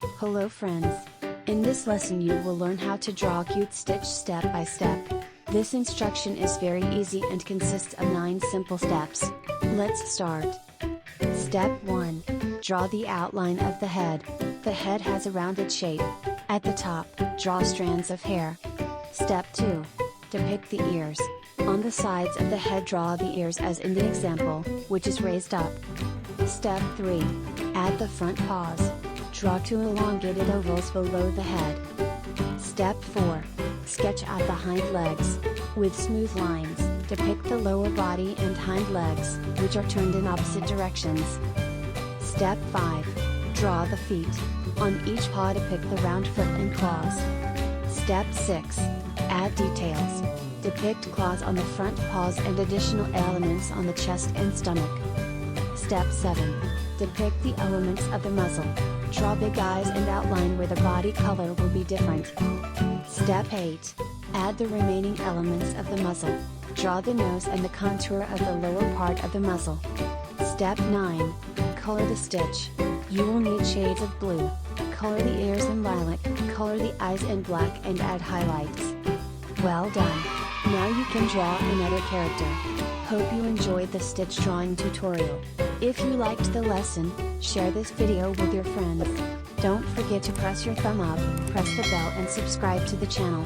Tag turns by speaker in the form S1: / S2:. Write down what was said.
S1: Hello friends! In this lesson you will learn how to draw a cute Stitch step by step. This instruction is very easy and consists of 9 simple steps. Let's start. Step 1. Draw the outline of the head. The head has a rounded shape. At the top, draw strands of hair. Step 2. Depict the ears. On the sides of the head draw the ears as in the example, which is raised up. Step 3. Add the front paws. Draw 2 elongated ovals below the head. Step 4. Sketch out the hind legs. With smooth lines, depict the lower body and hind legs, which are turned in opposite directions. Step 5. Draw the feet. On each paw depict the round foot and claws. Step 6. Add details. Depict claws on the front paws and additional elements on the chest and stomach. Step 7. Depict the elements of the muzzle. Draw big eyes and outline where the body color will be different. Step 8. Add the remaining elements of the muzzle. Draw the nose and the contour of the lower part of the muzzle. Step 9. Color the stitch. You will need shades of blue. Color the ears in lilac, color the eyes in black and add highlights. Well done! Now you can draw another character. Hope you enjoyed the Stitch drawing tutorial. If you liked the lesson, share this video with your friends. Don't forget to press your thumb up, press the bell and subscribe to the channel.